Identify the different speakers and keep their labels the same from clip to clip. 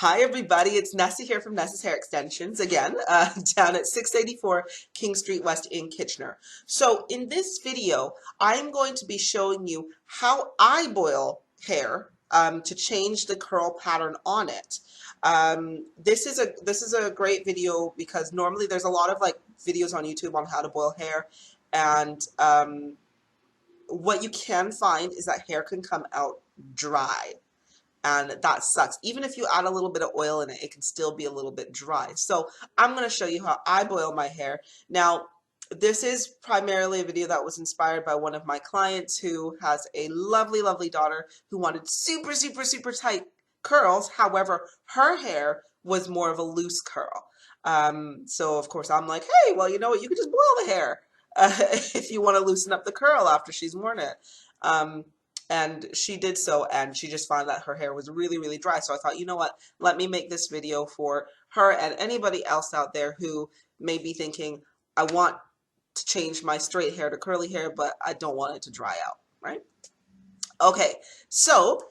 Speaker 1: Hi everybody, it's Nessa here from Nessa's Hair Extensions again, down at 684 King Street West in Kitchener. So in this video, I'm going to be showing you how I boil hair to change the curl pattern on it. This is a great video because normally there's a lot of videos on YouTube on how to boil hair, and what you can find is that hair can come out dry. And that sucks. Even if you add a little bit of oil in it, it can still be a little bit dry. So I'm going to show you how I boil my hair. Now, this is primarily a video that was inspired by one of my clients who has a lovely, lovely daughter who wanted super, super, super tight curls. However, her hair was more of a loose curl. So of course I'm like, hey, well, you know what? You could just boil the hair if you want to loosen up the curl after she's worn it. And she did so, and she just found that her hair was really, really dry. So I thought, you know what, let me make this video for her and anybody else out there who may be thinking, I want to change my straight hair to curly hair, but I don't want it to dry out, right? Okay, so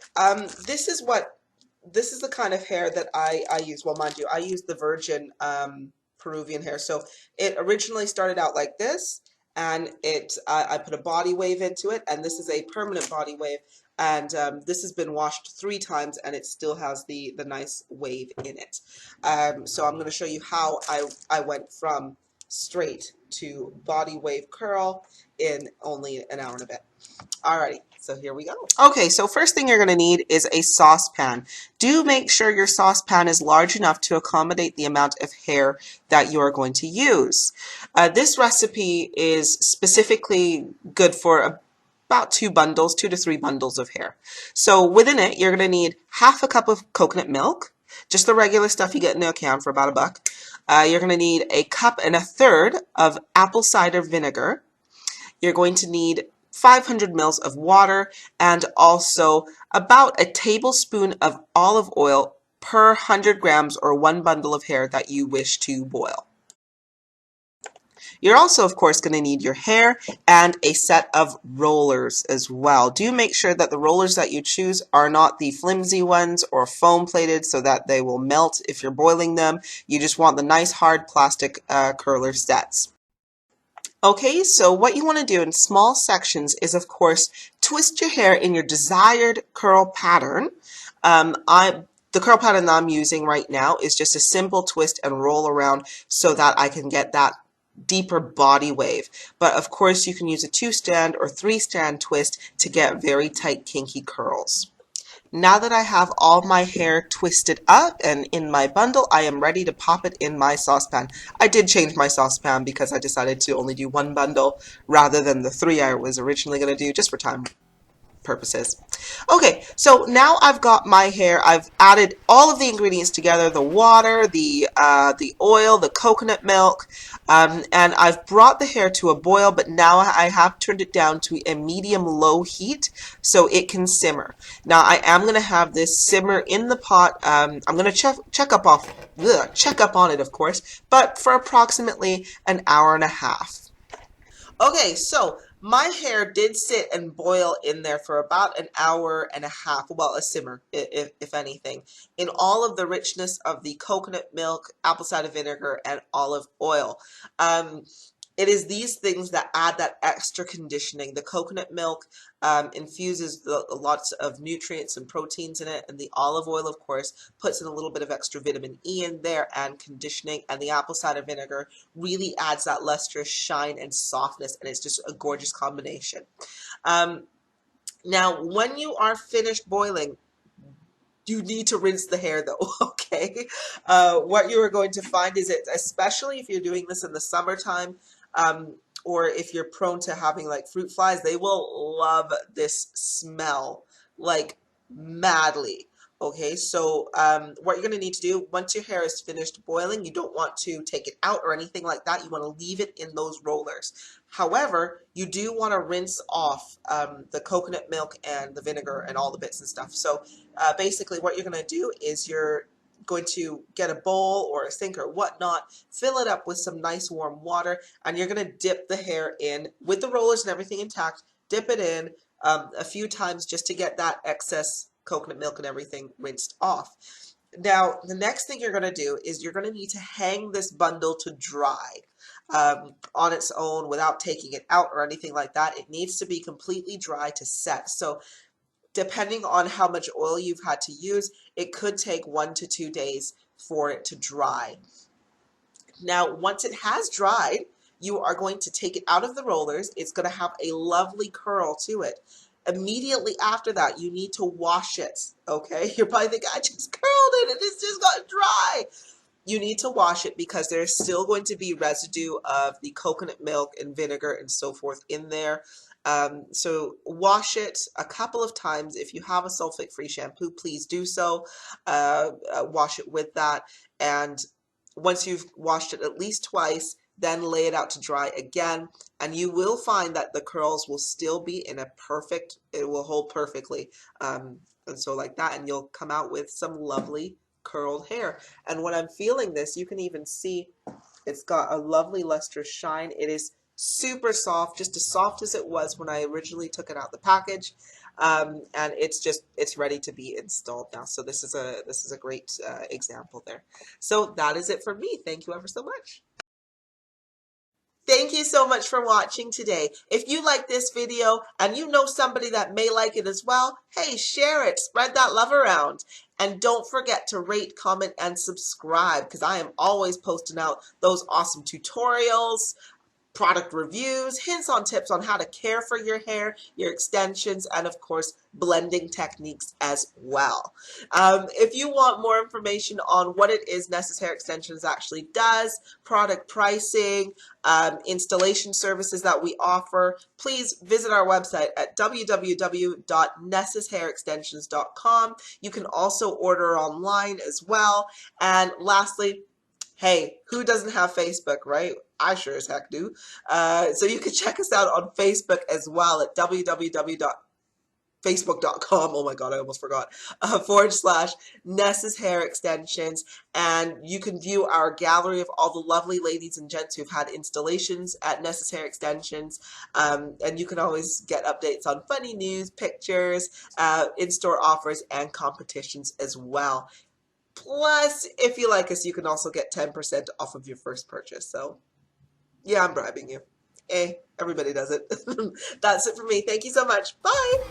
Speaker 1: this is the kind of hair that I use. Well, mind you, I use the virgin Peruvian hair. So it originally started out like this, and I put a body wave into it, and this is a permanent body wave, and this has been washed 3 times, and it still has the nice wave in it. So I'm going to show you how I went from straight to body wave curl in only an hour and a bit. Alrighty, so here we go. Okay, so first thing you're going to need is a saucepan. Do make sure your saucepan is large enough to accommodate the amount of hair that you are going to use. This recipe is specifically good for about 2 to 3 bundles of hair. So within it, you're going to need half a cup of coconut milk, just the regular stuff you get in a can for about $1. You're going to need 1.5 cups of apple cider vinegar. You're going to need 500 mils of water, and also about a tablespoon of olive oil per 100 grams or 1 bundle of hair that you wish to boil. You're also, of course, going to need your hair and a set of rollers as well. Do make sure that the rollers that you choose are not the flimsy ones or foam plated so that they will melt if you're boiling them. You just want the nice hard plastic curler sets. Okay, so what you want to do in small sections is, of course, twist your hair in your desired curl pattern. The curl pattern that I'm using right now is just a simple twist and roll around so that I can get that deeper body wave. But of course, you can use a 2-strand or 3-strand twist to get very tight, kinky curls. Now that I have all my hair twisted up and in my bundle, I am ready to pop it in my saucepan. I did change my saucepan because I decided to only do 1 bundle rather than the 3 I was originally going to do, just for time purposes. Okay, so now I've got my hair. I've added all of the ingredients together, the water, the oil, the coconut milk, and I've brought the hair to a boil, but now I have turned it down to a medium-low heat so it can simmer. Now I am going to have this simmer in the pot. I'm going to check up on it, of course, but for approximately an hour and a half. Okay, so my hair did sit and boil in there for about an hour and a half, well, a simmer, if anything, in all of the richness of the coconut milk, apple cider vinegar, and olive oil. It is these things that add that extra conditioning. The coconut milk infuses lots of nutrients and proteins in it, and the olive oil, of course, puts in a little bit of extra vitamin E in there and conditioning, and the apple cider vinegar really adds that lustrous shine and softness, and it's just a gorgeous combination. Now, when you are finished boiling, you need to rinse the hair though, okay? What you are going to find is that, especially if you're doing this in the summertime, or if you're prone to having like fruit flies, they will love this smell like madly. Okay, so what you're going to need to do once your hair is finished boiling, you don't want to take it out or anything like that. You want to leave it in those rollers. However, you do want to rinse off the coconut milk and the vinegar and all the bits and stuff. So basically what you're going to do is you're going to get a bowl or a sink or whatnot, fill it up with some nice warm water, and you're going to dip the hair in with the rollers and everything intact. Dip it in a few times just to get that excess coconut milk and everything rinsed off. Now, the next thing you're going to do is you're going to need to hang this bundle to dry on its own without taking it out or anything like that. It needs to be completely dry to set. So depending on how much oil you've had to use, it could take 1 to 2 days for it to dry. Now, once it has dried, you are going to take it out of the rollers. It's going to have a lovely curl to it. Immediately after that, you need to wash it, okay? You're probably thinking, I just curled it and it's just got dry. You need to wash it because there's still going to be residue of the coconut milk and vinegar and so forth in there. So wash it a couple of times. If you have a sulfate-free shampoo, please do so. Wash it with that. And once you've washed it at least twice, then lay it out to dry again. And you will find that the curls will still be in a perfect, it will hold perfectly. And so like that, and you'll come out with some lovely curled hair. And when I'm feeling this, you can even see it's got a lovely lustrous shine. It is super soft, just as soft as it was when I originally took it out the package. And it's ready to be installed now. So this is a great example there. So that is it for me. Thank you ever so much. Thank you so much for watching today. If you like this video and you know somebody that may like it as well, hey, share it, spread that love around. And don't forget to rate, comment, and subscribe because I am always posting out those awesome tutorials, product reviews, hints on tips on how to care for your hair, your extensions, and of course, blending techniques as well. If you want more information on what it is Nessa's Hair Extensions actually does, product pricing, installation services that we offer, please visit our website at www.nessashairextensions.com. You can also order online as well. And lastly, hey, who doesn't have Facebook, right? I sure as heck do. So you can check us out on Facebook as well at www.facebook.com. Oh my God, I almost forgot. / Nessa's Hair Extensions. And you can view our gallery of all the lovely ladies and gents who've had installations at Nessa's Hair Extensions. And you can always get updates on funny news, pictures, in-store offers, and competitions as well. Plus, if you like us, you can also get 10% off of your first purchase. So, yeah, I'm bribing you. Everybody does it. That's it for me. Thank you so much. Bye.